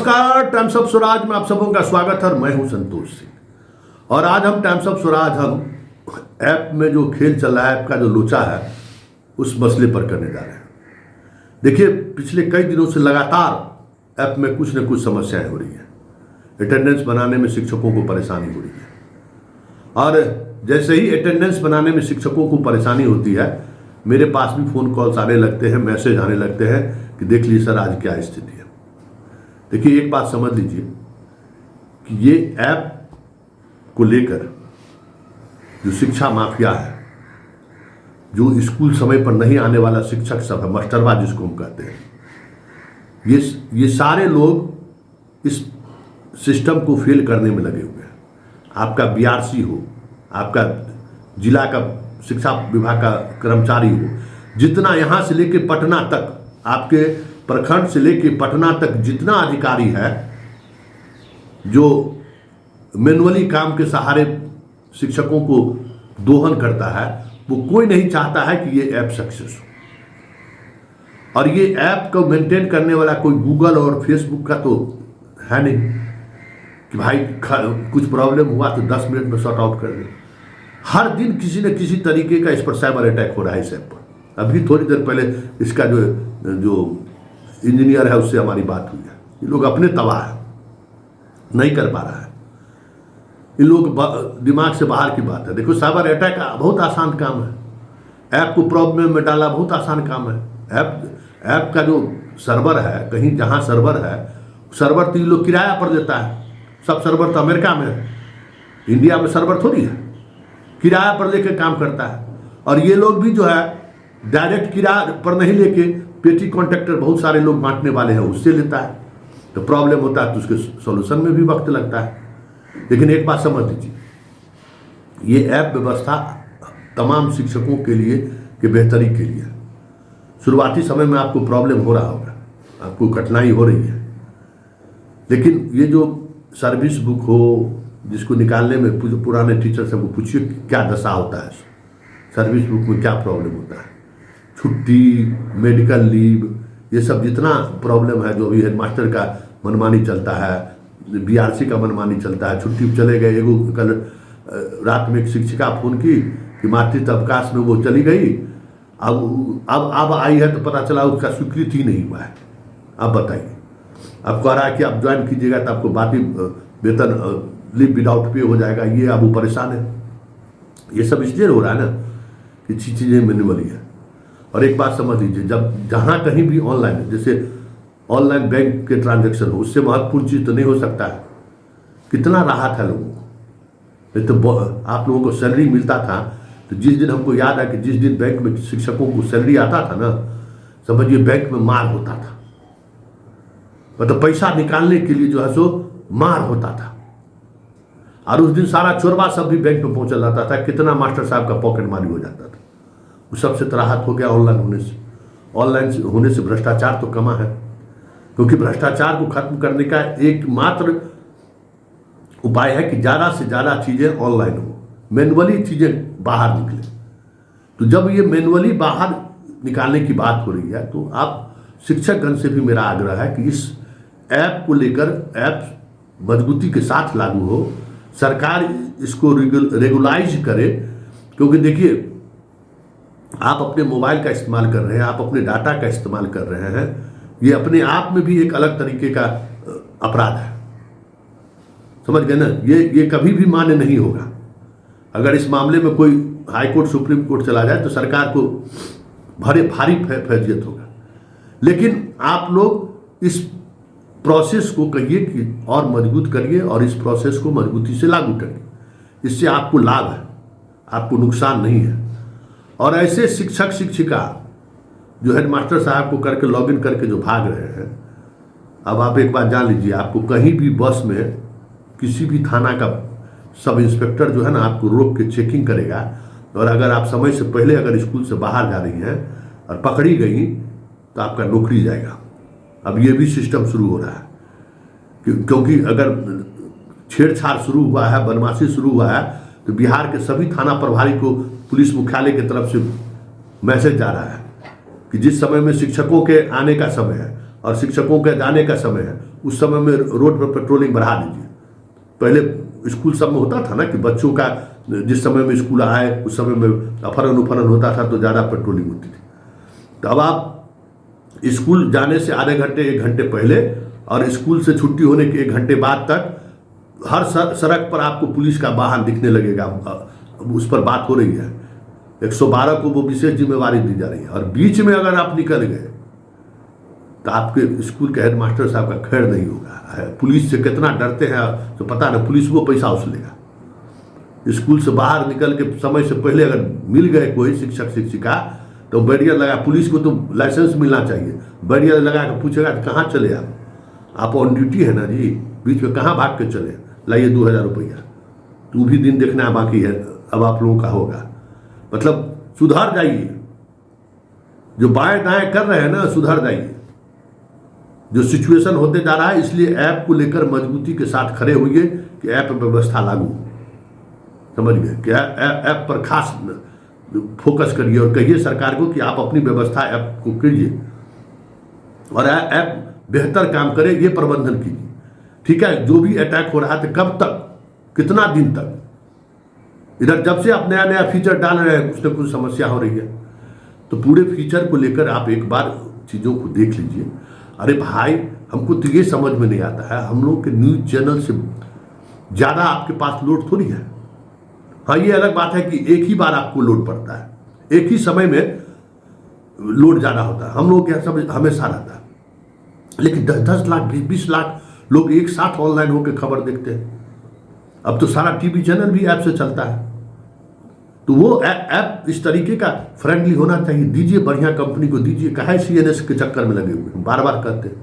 नमस्कार, times of Swaraj में आप सबों का स्वागत है और मैं हूं संतोष सिंह। और आज हम टाइम्स ऑफ स्वराज ऐप में जो खेल चल रहा है, ऐप का जो लोचा है, उस मसले पर करने जा रहे हैं। देखिए, पिछले कई दिनों से लगातार ऐप में कुछ न कुछ समस्याएं हो रही हैं। अटेंडेंस बनाने में शिक्षकों को परेशानी हो रही है, और जैसे ही अटेंडेंस बनाने में शिक्षकों को परेशानी होती है, मेरे पास भी फ़ोन कॉल्स आने लगते हैं, मैसेज आने लगते हैं कि देख लीजिए सर, आज क्या स्थिति है। देखिए, एक बात समझ लीजिए कि ये ऐप को लेकर जो शिक्षा माफिया है, जो स्कूल समय पर नहीं आने वाला शिक्षक सब है, मास्टरवा जिसको हम कहते हैं, ये सारे लोग इस सिस्टम को फेल करने में लगे हुए हैं। आपका बीआरसी हो, आपका जिला का शिक्षा विभाग का कर्मचारी हो, जितना यहाँ से लेके पटना तक, आपके प्रखंड से लेके पटना तक जितना अधिकारी है जो मैनुअली काम के सहारे शिक्षकों को दोहन करता है, वो कोई नहीं चाहता है कि ये ऐप सक्सेस हो। और ये ऐप को मेंटेन करने वाला कोई गूगल और फेसबुक का तो है नहीं कि भाई कुछ प्रॉब्लम हुआ तो 10 मिनट में सॉर्ट आउट कर दे। हर दिन किसी न किसी तरीके का इस पर साइबर अटैक हो रहा है इस ऐप पर। अभी थोड़ी देर पहले इसका जो इंजीनियर है उससे हमारी बात हुई है। ये लोग अपने तबाह है, नहीं कर पा रहा है। इन लोग दिमाग से बाहर की बात है। देखो, साइबर अटैक बहुत आसान काम है। ऐप को प्रॉब्लम में डाला बहुत आसान काम है। ऐप का जो सर्वर है, कहीं जहाँ सर्वर है, सर्वर तो ये लोग किराया पर देता है। सब सर्वर तो अमेरिका में है, इंडिया में सर्वर थोड़ी है। किराया पर लेके काम करता है। और ये लोग भी जो है डायरेक्ट किराया पर नहीं लेके पेटी कॉन्ट्रैक्टर बहुत सारे लोग बांटने वाले हैं, उससे लेता है। तो प्रॉब्लम होता है तो उसके सॉल्यूशन में भी वक्त लगता है। लेकिन एक बात समझ लीजिए, ये ऐप व्यवस्था तमाम शिक्षकों के लिए के बेहतरी के लिए। शुरुआती समय में आपको प्रॉब्लम हो रहा होगा, आपको कठिनाई हो रही है, लेकिन ये जो सर्विस बुक हो, जिसको निकालने में पुराने टीचर से वो पूछिए क्या दशा होता है, सर्विस बुक में क्या प्रॉब्लम होता है, छुट्टी, मेडिकल लीव, ये सब जितना प्रॉब्लम है, जो भी हेडमास्टर का मनमानी चलता है, बीआरसी का मनमानी चलता है, छुट्टी चले गए। एगो कल रात में एक शिक्षिका फोन की कि मातृत्व अवकाश में वो चली गई, अब आई है तो पता चला उसका स्वीकृति ही नहीं हुआ है। अब बताइए, अब कह रहा है कि आप ज्वाइन कीजिएगा तो आपको बाकी वेतन लीव विदाउट पे हो जाएगा। ये अब वो परेशान है। ये सब इसलिए हो रहा है ना कि चीज़ें मैन्युअली है। और एक बात समझ लीजिए, जब जहाँ कहीं भी ऑनलाइन, जैसे ऑनलाइन बैंक के ट्रांजैक्शन हो, उससे महत्वपूर्ण चीज़ तो नहीं हो सकता है। कितना राहत है लोगों को। नहीं तो आप लोगों को सैलरी मिलता था, तो जिस दिन हमको याद है कि जिस दिन बैंक में शिक्षकों को सैलरी आता था ना, समझिए बैंक में मार होता था। मतलब पैसा निकालने के लिए जो है सो मार होता था। और उस दिन सारा चोरवा सब भी बैंक में पहुंचा जाता था। कितना मास्टर साहब का पॉकेट मारी हो जाता था। वो सबसे तो राहत हो गया ऑनलाइन होने से। ऑनलाइन होने से भ्रष्टाचार तो कमा है, क्योंकि भ्रष्टाचार को खत्म करने का एकमात्र उपाय है कि ज़्यादा से ज़्यादा चीज़ें ऑनलाइन हो, मैनुअली चीज़ें बाहर निकले। तो जब ये मैनुअली बाहर निकालने की बात हो रही है, तो आप शिक्षकगण से भी मेरा आग्रह है कि इस ऐप को लेकर ऐप मजबूती के साथ लागू हो, सरकार इसको रेगुलाइज करे। क्योंकि देखिए, आप अपने मोबाइल का इस्तेमाल कर रहे हैं, आप अपने डाटा का इस्तेमाल कर रहे हैं, ये अपने आप में भी एक अलग तरीके का अपराध है। समझ गए ना। ये कभी भी मान्य नहीं होगा। अगर इस मामले में कोई हाई कोर्ट, सुप्रीम कोर्ट चला जाए तो सरकार को भारी फैजियत होगा। लेकिन आप लोग इस प्रोसेस को कहिए कि और मजबूत करिए, और इस प्रोसेस को मजबूती से लागू करिए। इससे आपको लाभ है, आपको नुकसान नहीं है। और ऐसे शिक्षक शिक्षिका जो हेडमास्टर साहब को करके लॉगिन करके जो भाग रहे हैं, अब आप एक बात जान लीजिए, आपको कहीं भी बस में किसी भी थाना का सब इंस्पेक्टर जो है ना, आपको रोक के चेकिंग करेगा। और अगर आप समय से पहले अगर स्कूल से बाहर जा रही हैं और पकड़ी गई तो आपका नौकरी जाएगा। अब ये भी सिस्टम शुरू हो रहा है, क्योंकि अगर छेड़छाड़ शुरू हुआ है, बदमाशी शुरू हुआ है, तो बिहार के सभी थाना प्रभारी को पुलिस मुख्यालय की तरफ से मैसेज जा रहा है कि जिस समय में शिक्षकों के आने का समय है और शिक्षकों के जाने का समय है, उस समय में रोड पर पेट्रोलिंग बढ़ा दीजिए। पहले स्कूल सब में होता था ना कि बच्चों का जिस समय में स्कूल आए उस समय में अपहरण उपहरण होता था तो ज़्यादा पेट्रोलिंग होती थी। तो अब आप स्कूल जाने से आधे घंटे 1 घंटे पहले और स्कूल से छुट्टी होने के 1 घंटे बाद तक हर सड़क पर आपको पुलिस का वाहन दिखने लगेगा। उस पर बात हो रही है, 112 को वो विशेष जिम्मेवारी दी जा रही है। और बीच में अगर आप निकल गए तो आपके स्कूल के हेडमास्टर साहब का खैर नहीं होगा। पुलिस से कितना डरते हैं तो पता नहीं, पुलिस वो पैसा वसूलेगा। स्कूल से बाहर निकल के समय से पहले अगर मिल गए कोई शिक्षक शिक्षिका तो बैरियर लगा, पुलिस को तो लाइसेंस मिलना चाहिए, बैरियर लगा के पूछेगा कहाँ चले आप ऑन ड्यूटी है ना जी, बीच में कहाँ भाग के चले, लाइए 2000 रुपया। तो भी दिन देखना बाकी है, अब आप लोगों का होगा। मतलब सुधर जाइए, जो बाएं दाएं कर रहे हैं ना सुधर जाइए। जो सिचुएशन होते जा रहा है, इसलिए ऐप को लेकर मजबूती के साथ खड़े हुए कि ऐप व्यवस्था लागू, समझ गए कि ऐप पर खास फोकस करिए और कहिए सरकार को कि आप अपनी व्यवस्था ऐप को कीजिए और ऐप बेहतर काम करे, ये प्रबंधन कीजिए। ठीक है, जो भी अटैक हो रहा था कब तक, कितना दिन तक, इधर जब से आप नया नया फीचर डाल रहे हैं कुछ न कुछ समस्या हो रही है। तो पूरे फीचर को लेकर आप एक बार चीज़ों को देख लीजिए। अरे भाई, हमको तो ये समझ में नहीं आता है, हम लोग के न्यूज़ चैनल से ज़्यादा आपके पास लोड थोड़ी है। हाँ, ये अलग बात है कि एक ही बार आपको लोड पड़ता है, एक ही समय में लोड ज़्यादा होता है। हम लोग क्या सब हमेशा रहता है, लेकिन 10-10 लाख 20-20 लाख लोग एक साथ ऑनलाइन होकर खबर देखते हैं। अब तो सारा टीवी चैनल भी ऐप से चलता है। तो वो ऐप इस तरीके का फ्रेंडली होना चाहिए। दीजिए बढ़िया कंपनी को दीजिए, काहे CNS के चक्कर में लगे हुए हैं, बार बार कहते हैं।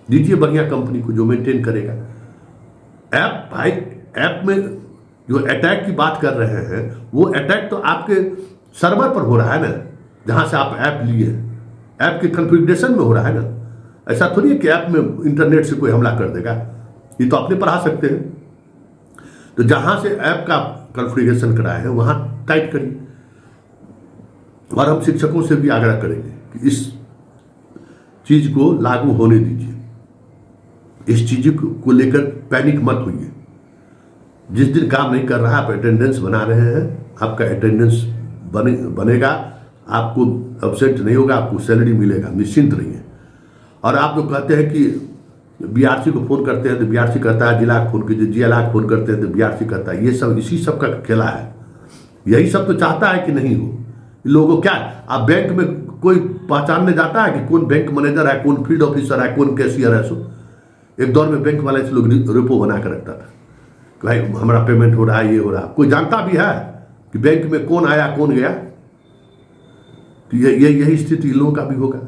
दीजिए बढ़िया कंपनी को जो मेंटेन करेगा ऐप। भाई, ऐप में जो अटैक की बात कर रहे हैं वो अटैक तो आपके सर्वर पर हो रहा है ना, जहां से आप ऐप लिए, ऐप के कॉन्फ़िगरेशन में हो रहा है ना। ऐसा थोड़ी है कि ऐप में इंटरनेट से कोई हमला कर देगा, ये तो अपने पर आ सकते हैं। तो जहां से ऐप का कॉन्फ़िगरेशन कराए हैं वहां टाइट करिए। और हम शिक्षकों से भी आग्रह करेंगे कि इस चीज को लागू होने दीजिए, इस चीज को लेकर पैनिक मत होइए। जिस दिन काम नहीं कर रहा, आप अटेंडेंस बना रहे हैं, आपका अटेंडेंस बनेगा, आपको एब्सेंट नहीं होगा, आपको सैलरी मिलेगा, निश्चिंत रहिए। और आप जो कहते हैं कि BRC को फोन करते हैं तो BRC कहता है जिला को फोन कीजिए, जिला को फोन करते हैं तो BRC कहता है, ये सब इसी सब का खेला है। यही सब तो चाहता है कि नहीं हो। लोगों को क्या, आप बैंक में कोई पहचानने जाता है कि कौन बैंक मैनेजर है, कौन फील्ड ऑफिसर है, कौन कैशियर है। सो एक दौर में बैंक वाले से लोग रेपो बना कर रखता था कि भाई हमारा पेमेंट हो रहा है, ये हो रहा है। कोई जानता भी है कि बैंक में कौन आया कौन गया। तो यही स्थिति इन लोगों का भी होगा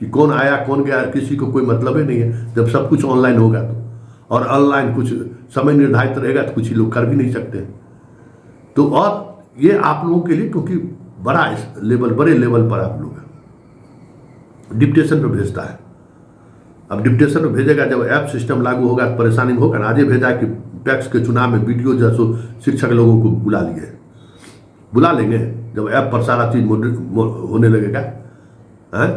कि कौन आया कौन गया किसी को कोई मतलब ही नहीं है। जब सब कुछ ऑनलाइन होगा तो, और ऑनलाइन कुछ समय निर्धारित रहेगा तो कुछ ही लोग कर भी नहीं सकते। तो और ये आप लोगों के लिए, क्योंकि बड़े लेवल पर आप लोग डिप्टेशन पे भेजता है। अब डिप्टेशन पे भेजेगा, जब ऐप सिस्टम लागू होगा तो परेशानी होगा ना। आज ये भेजा कि पैक्स के चुनाव में वीडियो जैसो शिक्षक लोगों को बुला लेंगे जब ऐप पर सारा चीज होने लगेगा है,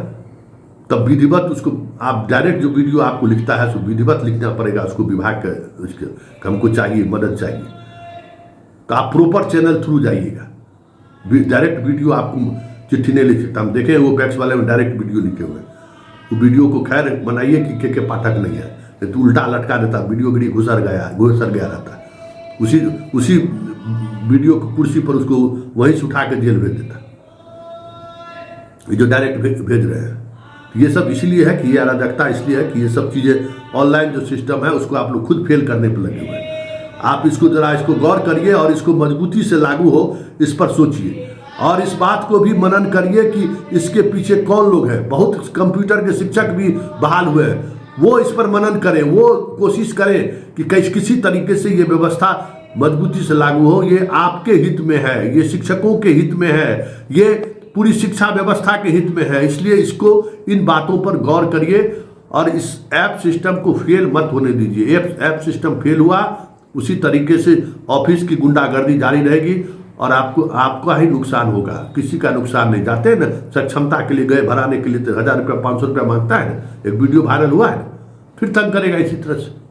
तब विधिवत उसको आप डायरेक्ट जो वीडियो आपको लिखता है उसको विधिवत लिखना पड़ेगा, उसको विभाग का उसके हमको चाहिए, मदद चाहिए। तो आप प्रॉपर चैनल थ्रू जाइएगा। डायरेक्ट वीडियो आपको चिट्ठी नहीं लिख सकता। हम देखें वो पैक्स वाले में डायरेक्ट वीडियो लिखे हुए हैं। तो वीडियो को खैर बनाइए कि के पाठक नहीं है, तो उल्टा लटका देता, वीडियो गिरी घुसर गया रहता। उसी वीडियो को कुर्सी पर उसको वहीं से उठा के जेल भेज देता, ये जो डायरेक्ट भेज रहे हैं। ये सब इसलिए है कि ये अराजकता इसलिए है कि ये सब चीज़ें ऑनलाइन जो सिस्टम है उसको आप लोग खुद फेल करने पर लगे हुए हैं। आप इसको जरा इसको गौर करिए और इसको मजबूती से लागू हो, इस पर सोचिए। और इस बात को भी मनन करिए कि इसके पीछे कौन लोग हैं। बहुत कंप्यूटर के शिक्षक भी बहाल हुए हैं, वो इस पर मनन करें, वो कोशिश करें कि किसी तरीके से ये व्यवस्था मजबूती से लागू हो। ये आपके हित में है, ये शिक्षकों के हित में है, ये पूरी शिक्षा व्यवस्था के हित में है। इसलिए इसको इन बातों पर गौर करिए और इस ऐप सिस्टम को फेल मत होने दीजिए। ऐप सिस्टम फेल हुआ, उसी तरीके से ऑफिस की गुंडागर्दी जारी रहेगी और आपका ही नुकसान होगा, किसी का नुकसान नहीं। जाते हैं ना सक्षमता के लिए गए भराने के लिए तो 1000 रुपया 500 रुपया मांगता है ना, एक वीडियो वायरल हुआ है, फिर तंग करेगा इसी तरह से।